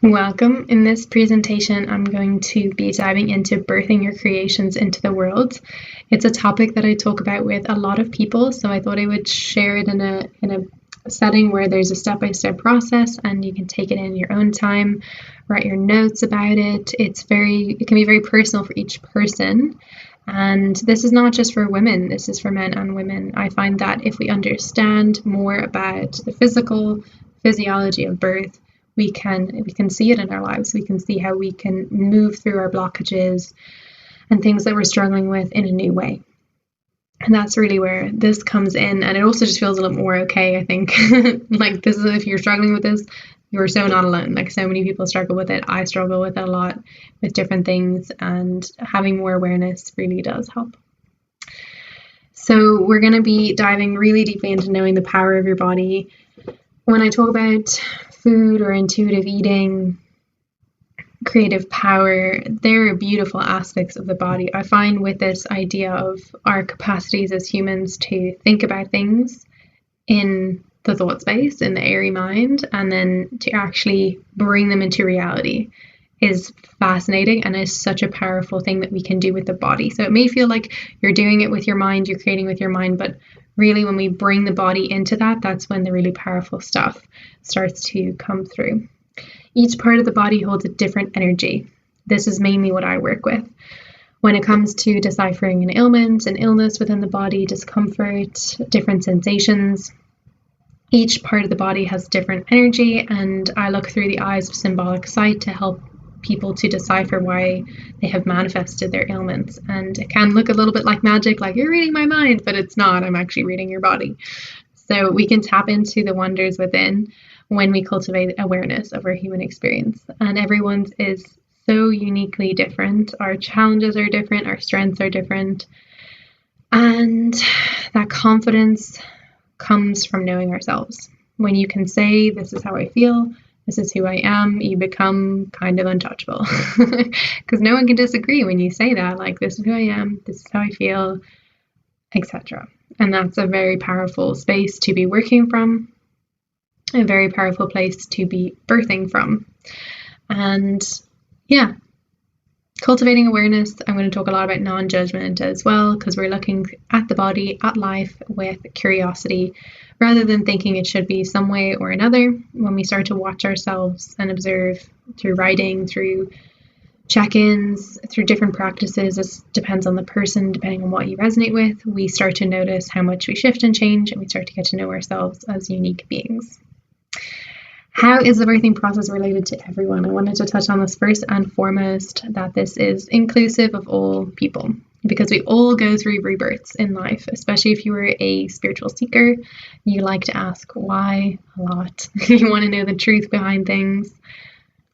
Welcome. In this presentation, I'm going to be diving into birthing your creations into the world. It's a topic that I talk about with a lot of people, so I thought I would share it in a setting where there's a step-by-step process and you can take it in your own time, write your notes about it. It can be very personal for each person. And this is not just for women, this is for men and women. I find that if we understand more about the physiology of birth, we can see it in our lives. We can see how we can move through our blockages and things that we're struggling with in a new way. And that's really where this comes in. And it also just feels a little more okay, I think. Like this is, if you're struggling with this, you're so not alone. Like so many people struggle with it. I struggle with it a lot with different things, and having more awareness really does help. So we're going to be diving really deeply into knowing the power of your body. When I talk about food or intuitive eating, creative power, there are beautiful aspects of the body. I find with this idea of our capacities as humans to think about things in the thought space, in the airy mind, and then to actually bring them into reality is fascinating and is such a powerful thing that we can do with the body. So it may feel like you're doing it with your mind, you're creating with your mind, but really when we bring the body into that, that's when the really powerful stuff starts to come through. Each part of the body holds a different energy. This is mainly what I work with. When it comes to deciphering an ailment, an illness within the body, discomfort, different sensations, each part of the body has different energy, and I look through the eyes of symbolic sight to help people to decipher why they have manifested their ailments. And it can look a little bit like magic, like you're reading my mind, but it's not. I'm actually reading your body. So we can tap into the wonders within when we cultivate awareness of our human experience. And everyone's is so uniquely different. Our challenges are different, our strengths are different. And that confidence comes from knowing ourselves. When you can say, this is how I feel, this is who I am, you become kind of untouchable. Because no one can disagree when you say that, like, this is who I am, this is how I feel, etc. And that's a very powerful space to be working from, a very powerful place to be birthing from. And yeah, cultivating awareness. I'm going to talk a lot about non-judgment as well, because we're looking at the body, at life with curiosity, rather than thinking it should be some way or another. When we start to watch ourselves and observe through writing, through check-ins, through different practices, this depends on the person, depending on what you resonate with, we start to notice how much we shift and change, and we start to get to know ourselves as unique beings. How is the birthing process related to everyone? I wanted to touch on this first and foremost, that this is inclusive of all people, because we all go through rebirths in life, especially if you were a spiritual seeker. You like to ask why a lot. You want to know the truth behind things.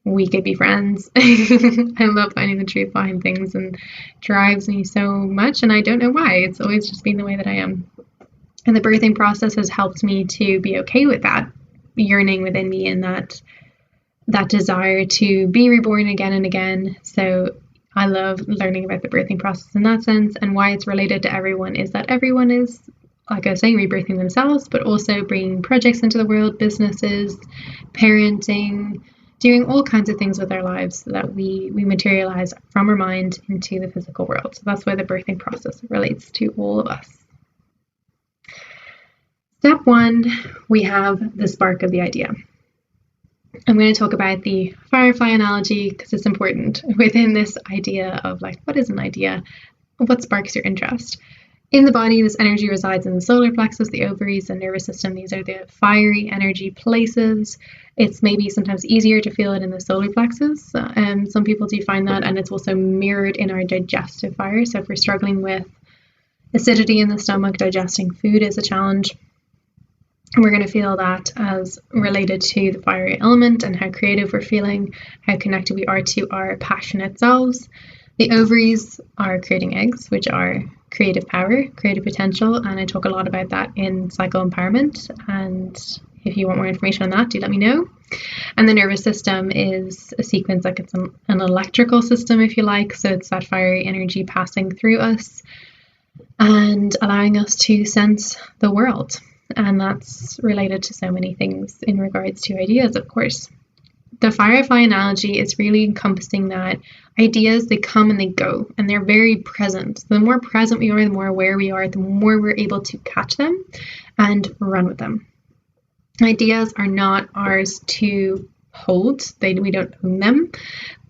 We could be friends. I love finding the truth behind things, and drives me so much, and I don't know why. It's always just been the way that I am. And the birthing process has helped me to be okay with that yearning within me, and that desire to be reborn again and again. So I love learning about the birthing process in that sense, and why it's related to everyone is that everyone is, like I was saying, rebirthing themselves, but also bringing projects into the world, businesses, parenting, doing all kinds of things with our lives so that we materialize from our mind into the physical world. So that's why the birthing process relates to all of us. Step one, we have the spark of the idea. I'm going to talk about the firefly analogy because it's important within this idea of, like, what is an idea? What sparks your interest? In the body, this energy resides in the solar plexus, the ovaries, and nervous system. These are the fiery energy places. It's maybe sometimes easier to feel it in the solar plexus. Some people do find that, and it's also mirrored in our digestive fire. So if we're struggling with acidity in the stomach, digesting food is a challenge. We're going to feel that as related to the fiery element and how creative we're feeling, how connected we are to our passionate selves. The ovaries are creating eggs, which are creative power, creative potential, and I talk a lot about that in Psycho Empowerment. And if you want more information on that, do let me know. And the nervous system is a sequence, like it's an electrical system, if you like. So it's that fiery energy passing through us and allowing us to sense the world. And that's related to so many things in regards to ideas, of course. the firefly analogy is really encompassing that ideas, they come and they go, and they're very present. The more present we are, the more aware we are, the more we're able to catch them and run with them. Ideas are not ours to hold. We don't own them.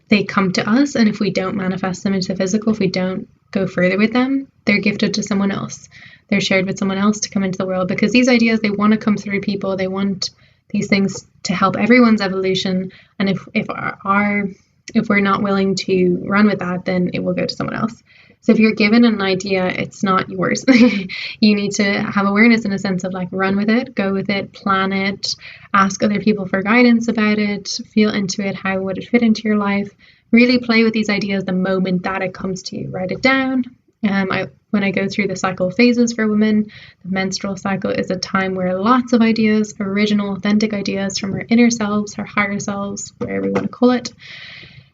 They come to us, and if we don't manifest them into the physical, if we don't go further with them, they're gifted to someone else. They're shared with someone else to come into the world, because these ideas, they want to come through people. They want these things to help everyone's evolution, and if we're not willing to run with that, then it will go to someone else. So if you're given an idea, it's not yours. You need to have awareness in a sense of like, run with it, go with it, plan it, ask other people for guidance about it, feel into it, how would it fit into your life. Really play with these ideas the moment that it comes to you. Write it down. When I go through the cycle phases for women, the menstrual cycle is a time where lots of ideas, original, authentic ideas from our inner selves, our higher selves, whatever you want to call it,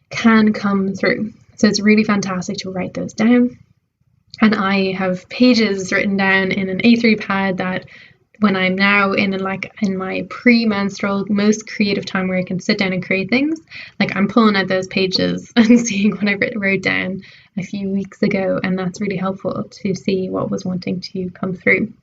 can come through. So it's really fantastic to write those down. And I have pages written down in an A3 pad that when I'm now in my pre-menstrual, most creative time where I can sit down and create things, like I'm pulling out those pages and seeing what I wrote down a few weeks ago. And that's really helpful to see what was wanting to come through.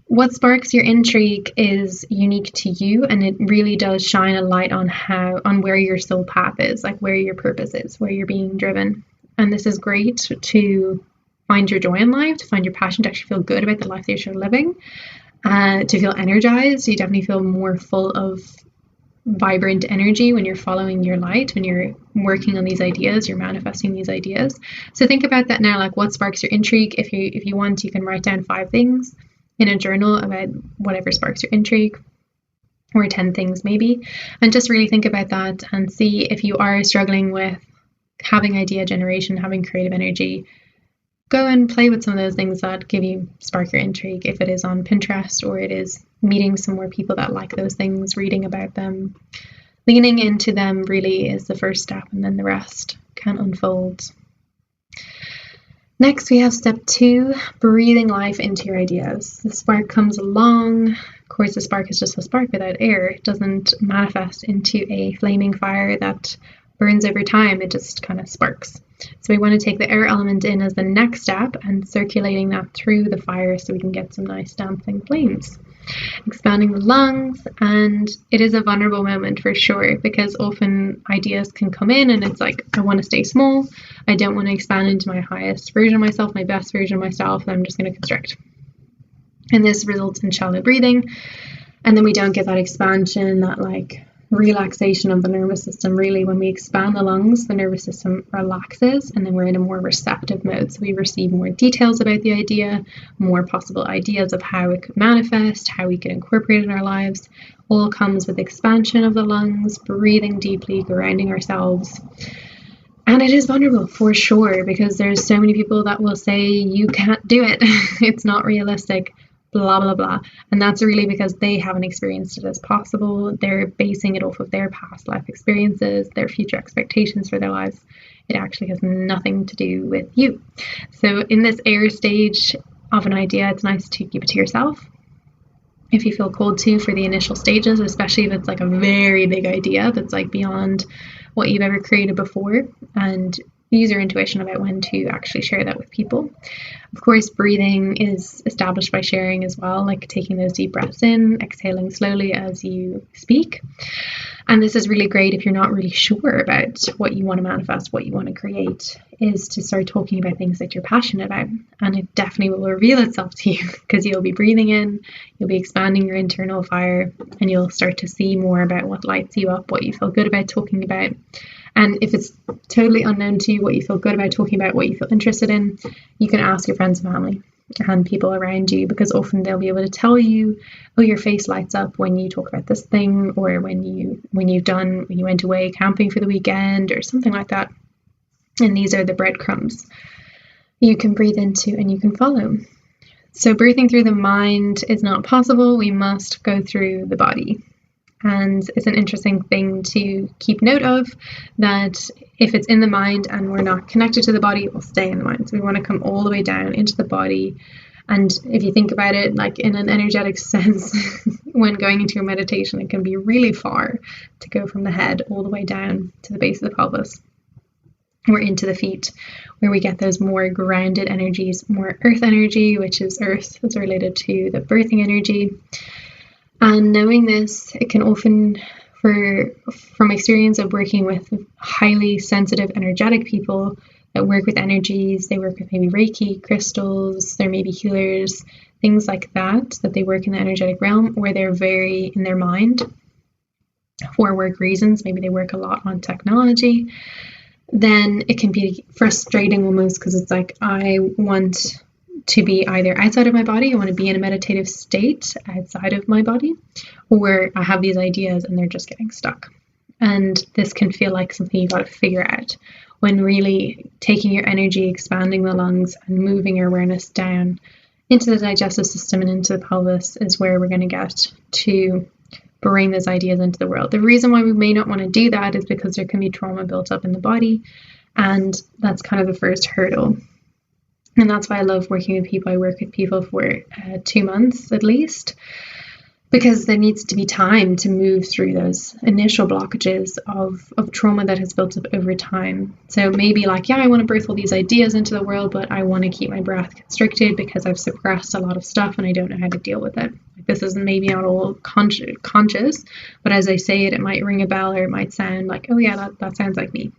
What sparks your intrigue is unique to you, and it really does shine a light on where your soul path is, like where your purpose is, where you're being driven. And this is great to find your joy in life, to find your passion, to actually feel good about the life that you're living, to feel energized. You definitely feel more full of vibrant energy when you're following your light, when you're working on these ideas, you're manifesting these ideas. So think about that now, like what sparks your intrigue. If you want, you can write down 5 things in a journal about whatever sparks your intrigue, or 10 things maybe, and just really think about that and see if you are struggling with having idea generation, having creative energy. Go and play with some of those things that spark your intrigue. If it is on Pinterest, or it is meeting some more people that like those things, reading about them, leaning into them really is the first step, and then the rest can unfold. Next, we have step 2, breathing life into your ideas. The spark comes along. Of course, the spark is just a spark without air. It doesn't manifest into a flaming fire that burns over time. It just kind of sparks. So we want to take the air element in as the next step and circulating that through the fire so we can get some nice dancing flames. Expanding the lungs, and it is a vulnerable moment for sure, because often ideas can come in and it's like, I want to stay small, I don't want to expand into my highest version of myself, my best version of myself, I'm just going to constrict. And this results in shallow breathing, and then we don't get that expansion, that like relaxation of the nervous system. Really, when we expand the lungs, the nervous system relaxes, and then we're in a more receptive mode. So we receive more details about the idea, more possible ideas of how it could manifest, how we could incorporate it in our lives. All comes with expansion of the lungs, breathing deeply, grounding ourselves. And it is vulnerable for sure, because there's so many people that will say you can't do it. It's not realistic. Blah, blah, blah. And that's really because they haven't experienced it as possible. They're basing it off of their past life experiences, their future expectations for their lives. It actually has nothing to do with you. So in this air stage of an idea, it's nice to keep it to yourself. If you feel called to for the initial stages, especially if it's like a very big idea that's like beyond what you've ever created before, and use your intuition about when to actually share that with people. Of course, breathing is established by sharing as well, like taking those deep breaths in, exhaling slowly as you speak. And this is really great if you're not really sure about what you want to manifest, what you want to create, is to start talking about things that you're passionate about. And it definitely will reveal itself to you, because you'll be breathing in, you'll be expanding your internal fire, and you'll start to see more about what lights you up, what you feel good about talking about. And if it's totally unknown to you what you feel good about talking about, what you feel interested in, you can ask your friends and family and people around you, because often they'll be able to tell you, oh, your face lights up when you talk about this thing, or when you went away camping for the weekend or something like that. And these are the breadcrumbs you can breathe into and you can follow. So breathing through the mind is not possible. We must go through the body. And it's an interesting thing to keep note of, that if it's in the mind and we're not connected to the body, it will stay in the mind. So we want to come all the way down into the body And if you think about it, like in an energetic sense, when going into a meditation, it can be really far to go from the head all the way down to the base of the pelvis or into the feet, where we get those more grounded energies, more earth energy, which is earth, it's related to the birthing energy. And knowing this, it can often, from experience of working with highly sensitive, energetic people that work with energies, they work with maybe Reiki, crystals, there may be healers, things like that they work in the energetic realm, where they're very in their mind for work reasons. Maybe they work a lot on technology. Then it can be frustrating almost, because it's like, I want to be either outside of my body, I want to be in a meditative state outside of my body, or I have these ideas and they're just getting stuck. And this can feel like something you got to figure out, when really taking your energy, expanding the lungs and moving your awareness down into the digestive system and into the pelvis is where we're going to get to bring those ideas into the world. The reason why we may not want to do that is because there can be trauma built up in the body, and that's kind of the first hurdle. And that's why I love working with people. I work with people for 2 months at least, because there needs to be time to move through those initial blockages of trauma that has built up over time. So maybe like, yeah, I want to birth all these ideas into the world, but I want to keep my breath constricted because I've suppressed a lot of stuff and I don't know how to deal with it. This is maybe not all conscious, but as I say it, it might ring a bell, or it might sound like, oh yeah, that sounds like me.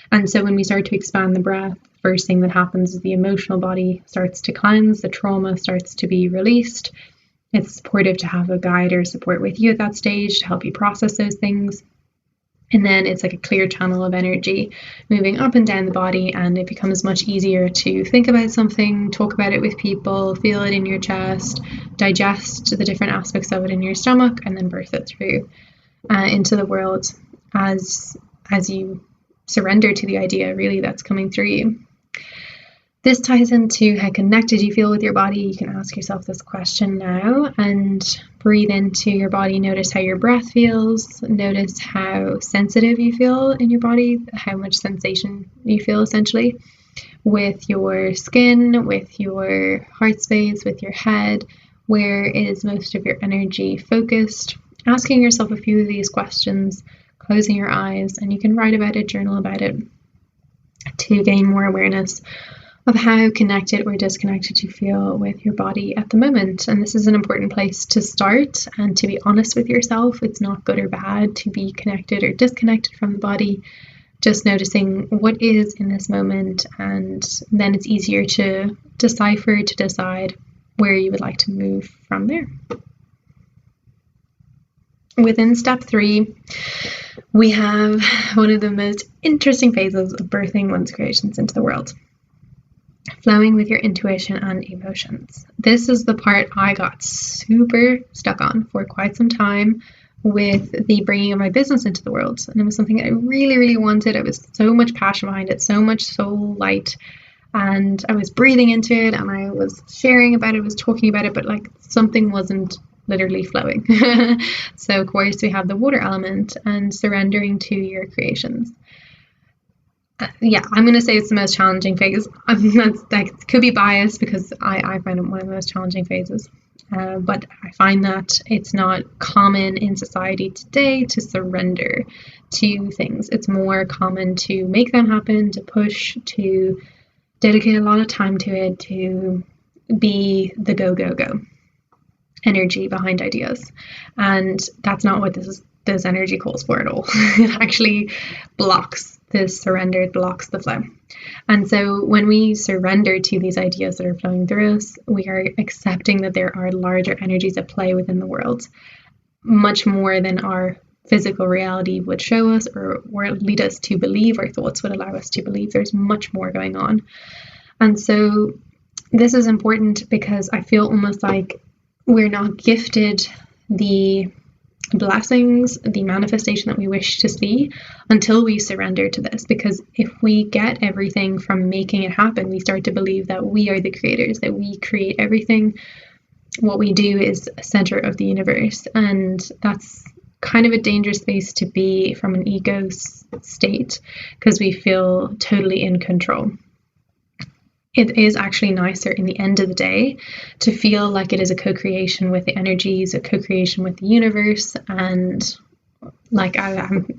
And so when we start to expand the breath, first thing that happens is the emotional body starts to cleanse, the trauma starts to be released. It's supportive to have a guide or support with you at that stage to help you process those things. And then it's like a clear channel of energy moving up and down the body, and it becomes much easier to think about something, talk about it with people, feel it in your chest, digest the different aspects of it in your stomach, and then birth it through into the world as you surrender to the idea really that's coming through you. This ties into how connected you feel with your body. You can ask yourself this question now and breathe into your body. Notice how your breath feels. Notice how sensitive you feel in your body, how much sensation you feel essentially with your skin, with your heart space, with your head. Where is most of your energy focused? Asking yourself a few of these questions, closing your eyes, and you can write about it, journal about it to gain more awareness of how connected or disconnected you feel with your body at the moment. And this is an important place to start and to be honest with yourself. It's not good or bad to be connected or disconnected from the body, just noticing what is in this moment, and then it's easier to decipher, to decide where you would like to move from there. Within step 3, we have one of the most interesting phases of birthing one's creations into the world. Flowing with your intuition and emotions. This is the part I got super stuck on for quite some time with the bringing of my business into the world. And it was something I really, really wanted. I was so much passion behind it, so much soul light. And I was breathing into it, and I was sharing about it, I was talking about it, but like something wasn't literally flowing. So of course we have the water element and surrendering to your creations. Yeah, I'm going to say it's the most challenging phase. That could be biased because I find it one of the most challenging phases. But I find that it's not common in society today to surrender to things. It's more common to make them happen, to push, to dedicate a lot of time to it, to be the go energy behind ideas. And that's not what this energy calls for at all. It actually blocks this surrender, it blocks the flow. And so when we surrender to these ideas that are flowing through us, we are accepting that there are larger energies at play within the world, much more than our physical reality would show us or lead us to believe, or thoughts would allow us to believe. There's much more going on. And so this is important because I feel almost like we're not gifted the blessings, the manifestation that we wish to see until we surrender to this. Because if we get everything from making it happen, we start to believe that we are the creators, that we create everything. What we do is center of the universe, and that's kind of a dangerous space to be from an ego state, because we feel totally in control. it is actually nicer in the end of the day to feel like it is a co-creation with the energies, a co-creation with the universe. And like the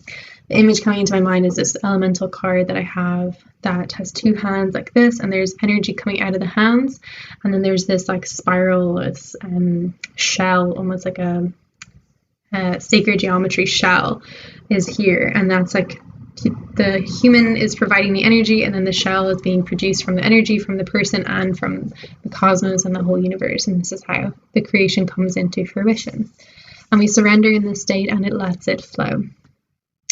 image coming into my mind is this elemental card that I have that has two hands like this, and there's energy coming out of the hands, and then there's this like spiral, this shell, almost like a sacred geometry shell is here, and that's like the human is providing the energy, and then the shell is being produced from the energy from the person and from the cosmos and the whole universe. And this is how the creation comes into fruition. And we surrender in this state and it lets it flow.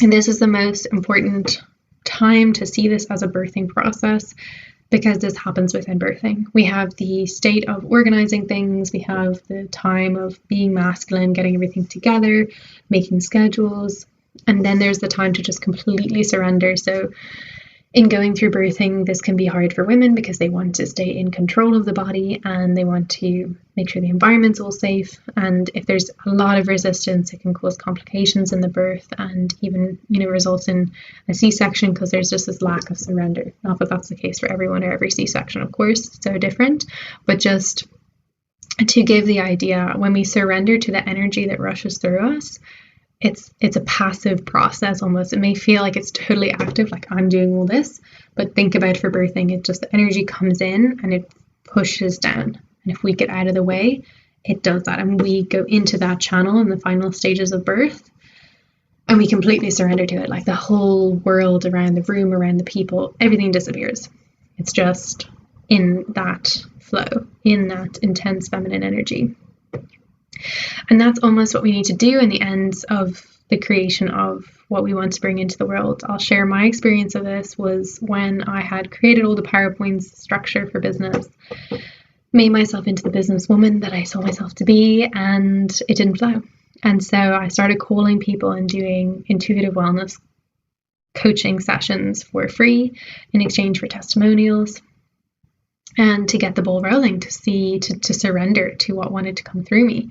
And this is the most important time to see this as a birthing process, because this happens within birthing. We have the state of organizing things, we have the time of being masculine, getting everything together, making schedules, and then there's the time to just completely surrender. So in going through birthing, this can be hard for women because they want to stay in control of the body and they want to make sure the environment's all safe. And if there's a lot of resistance, it can cause complications in the birth and even, result in a C-section, because there's just this lack of surrender. Not that that's the case for everyone or every C-section, of course, it's so different, but just to give the idea, when we surrender to the energy that rushes through us, it's a passive process almost. It may feel like it's totally active, like I'm doing all this, but think about for birthing, it just, the energy comes in and it pushes down. And if we get out of the way, it does that. And we go into that channel in the final stages of birth and we completely surrender to it. Like the whole world around the room, around the people, everything disappears. It's just in that flow, in that intense feminine energy. And that's almost what we need to do in the ends of the creation of what we want to bring into the world. I'll share my experience of this was when I had created all the PowerPoints structure for business, made myself into the businesswoman that I saw myself to be, and it didn't flow. And so I started calling people and doing intuitive wellness coaching sessions for free in exchange for testimonials, and to get the ball rolling, to surrender to what wanted to come through me.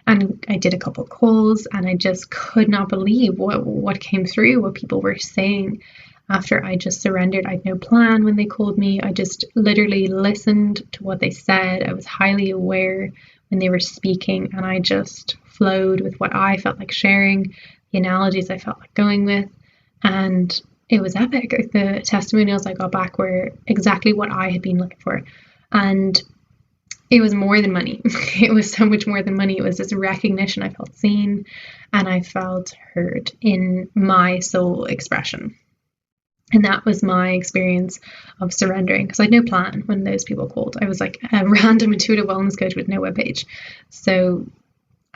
And I did a couple calls and I just could not believe what came through, what people were saying after I just surrendered. I had no plan when they called me. I just literally listened to what they said. I was highly aware when they were speaking, and I just flowed with what I felt like sharing, the analogies I felt like going with, and it was epic. The testimonials I got back were exactly what I had been looking for. And it was more than money. It was so much more than money. It was this recognition. I felt seen and I felt heard in my soul expression. And that was my experience of surrendering, because I had no plan when those people called. I was like a random intuitive wellness coach with no webpage. So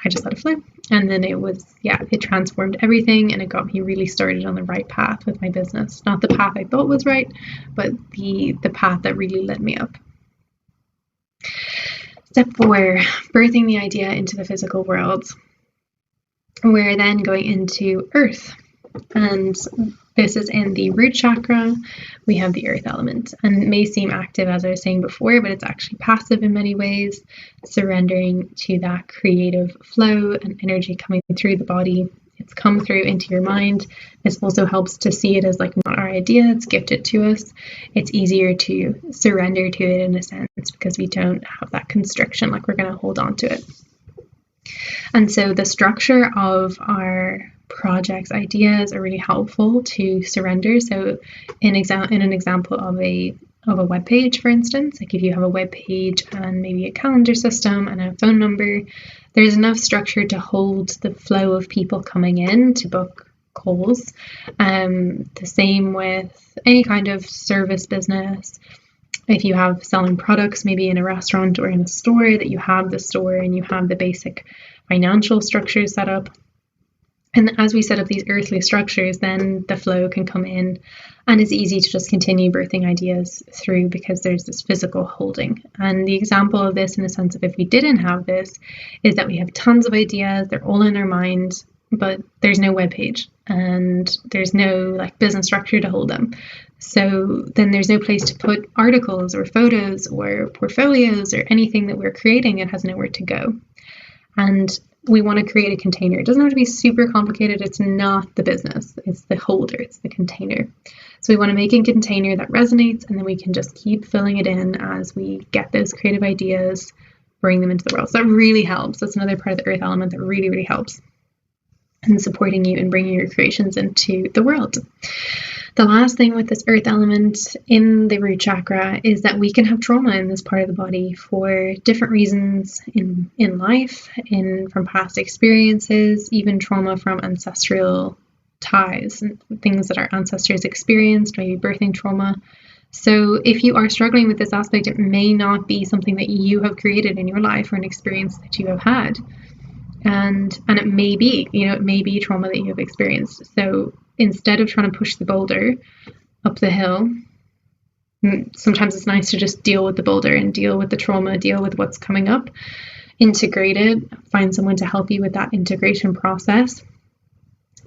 I just let it flow. And then it transformed everything, and it got me really started on the right path with my business. Not the path I thought was right, but the path that really led me up. Step 4, birthing the idea into the physical world. We're then going into earth. And this is in the root chakra. We have the earth element, and it may seem active, as I was saying before, but it's actually passive in many ways, surrendering to that creative flow and energy coming through the body. It's come through into your mind. This also helps to see it as like not our idea, it's gifted to us. It's easier to surrender to it in a sense because we don't have that constriction, like we're going to hold on to it. And so the structure of our projects, ideas are really helpful to surrender. So in an example of a web page, for instance, like if you have a web page and maybe a calendar system and a phone number, there's enough structure to hold the flow of people coming in to book calls. The same with any kind of service business. If you have selling products, maybe in a restaurant or in a store, that you have the store and you have the basic financial structure set up. And as we set up these earthly structures, then the flow can come in, and it's easy to just continue birthing ideas through because there's this physical holding. And the example of this, in the sense of if we didn't have this, is that we have tons of ideas, they're all in our mind, but there's no web page and there's no like business structure to hold them. So then there's no place to put articles or photos or portfolios or anything that we're creating. It has nowhere to go. And we want to create a container. It doesn't have to be super complicated. It's not the business. It's the holder. It's the container. So we want to make a container that resonates, and then we can just keep filling it in as we get those creative ideas, bring them into the world. So that really helps. That's another part of the earth element that really, really helps in supporting you and bringing your creations into the world. The last thing with this earth element in the root chakra is that we can have trauma in this part of the body for different reasons in life, from past experiences, even trauma from ancestral ties and things that our ancestors experienced, maybe birthing trauma. So if you are struggling with this aspect, it may not be something that you have created in your life or an experience that you have had. And it may be, it may be trauma that you have experienced. So instead of trying to push the boulder up the hill, sometimes it's nice to just deal with the boulder and deal with the trauma, deal with what's coming up, integrate it, find someone to help you with that integration process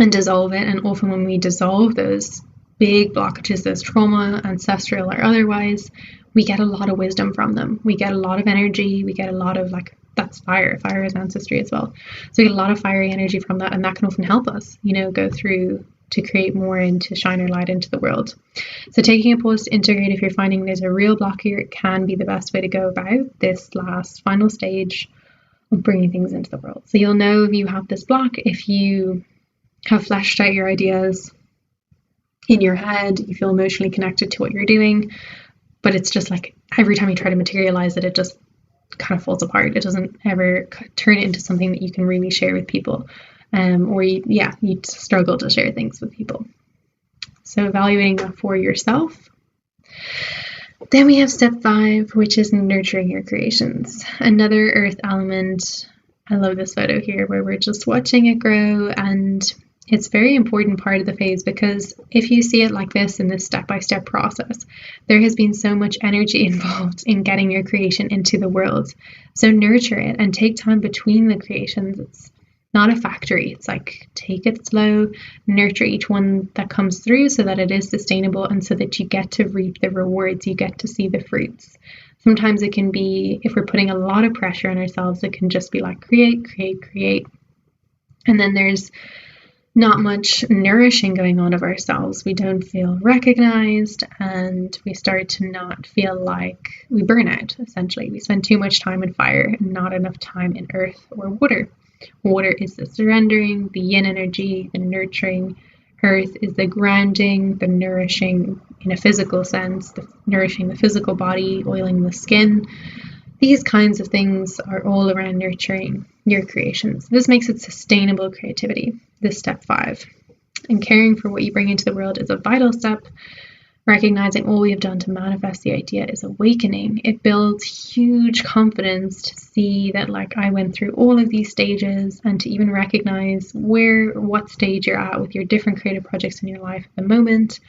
and dissolve it. And often when we dissolve those big blockages, those trauma, ancestral or otherwise, we get a lot of wisdom from them. We get a lot of energy. We get a lot of that's fire. Fire is ancestry as well. So we get a lot of fiery energy from that, and that can often help us, go through to create more and to shine our light into the world. So taking a pause to integrate, if you're finding there's a real block here, it can be the best way to go about this last final stage of bringing things into the world. So you'll know if you have this block, if you have fleshed out your ideas in your head, you feel emotionally connected to what you're doing, but it's just like every time you try to materialize it, it just kind of falls apart. It doesn't ever turn it into something that you can really share with people, or you struggle to share things with people. So evaluating that for yourself. Then we have step 5, which is nurturing your creations. Another earth element. I love this photo here where we're just watching it grow, and it's a very important part of the phase, because if you see it like this in this step-by-step process, there has been so much energy involved in getting your creation into the world. So nurture it and take time between the creations. It's not a factory. It's like, take it slow, nurture each one that comes through so that it is sustainable and so that you get to reap the rewards, you get to see the fruits. Sometimes it can be, if we're putting a lot of pressure on ourselves, it can just be like create. And then there's not much nourishing going on of ourselves. We don't feel recognized, and we start to not feel like we burn out, essentially. We spend too much time in fire and not enough time in earth or water. Water is the surrendering, the yin energy, the nurturing. Earth is the grounding, the nourishing in a physical sense, the nourishing the physical body, oiling the skin. These kinds of things are all around nurturing your creations. This makes it sustainable creativity, this step 5. And caring for what you bring into the world is a vital step. Recognizing all we have done to manifest the idea is awakening. It builds huge confidence to see that, I went through all of these stages, and to even recognize what stage you're at with your different creative projects in your life at the moment.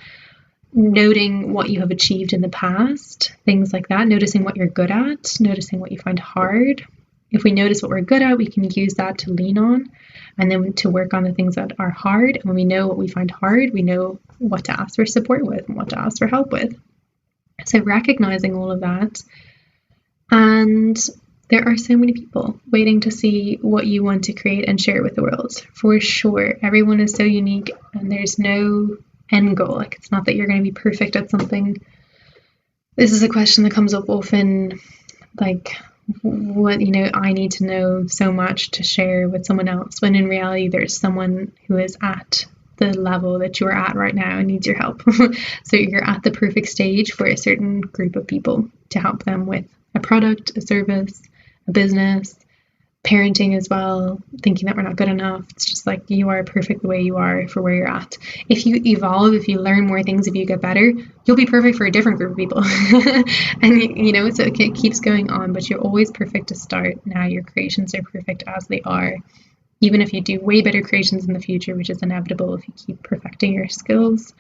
Noting what you have achieved in the past, things like that, noticing what you're good at, noticing what you find hard. If we notice what we're good at, we can use that to lean on, and then to work on the things that are hard. And when we know what we find hard, we know what to ask for support with and what to ask for help with. So recognizing all of that. And there are so many people waiting to see what you want to create and share with the world. For sure, everyone is so unique, and there's no end goal. It's not that you're going to be perfect at something. This is a question that comes up often, what, I need to know so much to share with someone else, when in reality there's someone who is at the level that you're at right now and needs your help. So you're at the perfect stage for a certain group of people to help them with a product, a service, a business, parenting as well, thinking that we're not good enough. It's just you are perfect the way you are for where you're at. If you evolve, if you learn more things, if you get better, you'll be perfect for a different group of people. And so it keeps going on, but you're always perfect to start. Now your creations are perfect as they are. Even if you do way better creations in the future, which is inevitable if you keep perfecting your skills,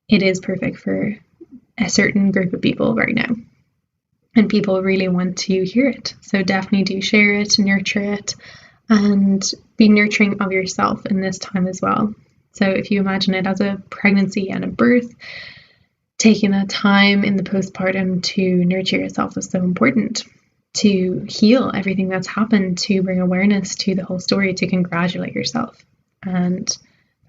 it is perfect for a certain group of people right now. And people really want to hear it. So definitely do share it, nurture it, and be nurturing of yourself in this time as well. So if you imagine it as a pregnancy and a birth, taking that time in the postpartum to nurture yourself is so important. to heal everything that's happened, to bring awareness to the whole story, to congratulate yourself. And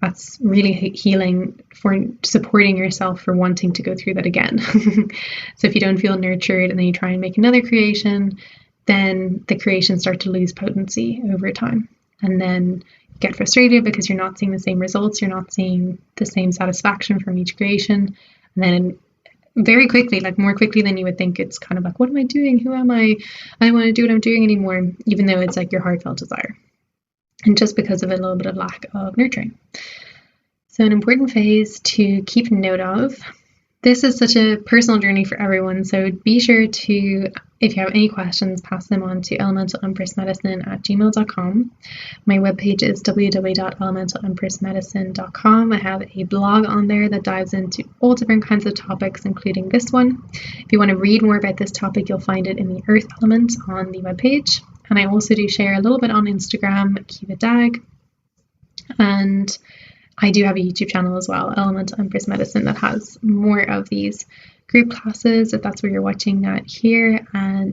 that's really healing for supporting yourself for wanting to go through that again. So if you don't feel nurtured and then you try and make another creation, then the creations start to lose potency over time. And then you get frustrated because you're not seeing the same results, you're not seeing the same satisfaction from each creation. And then very quickly, like more quickly than you would think, it's kind of like, what am I doing? Who am I? I don't want to do what I'm doing anymore, even though it's like your heartfelt desire. And just because of a little bit of lack of nurturing. So an important phase to keep note of. This is such a personal journey for everyone, so be sure to, if you have any questions, pass them on to elementalempressmedicine@gmail.com. My webpage is www.elementalempressmedicine.com. I have a blog on there that dives into all different kinds of topics, including this one. If you want to read more about this topic, you'll find it in the Earth element on the webpage. And I also do share a little bit on Instagram, keep it dag. And I do have a YouTube channel as well, Elemental Empress Medicine, that has more of these group classes, if that's where you're watching that here. And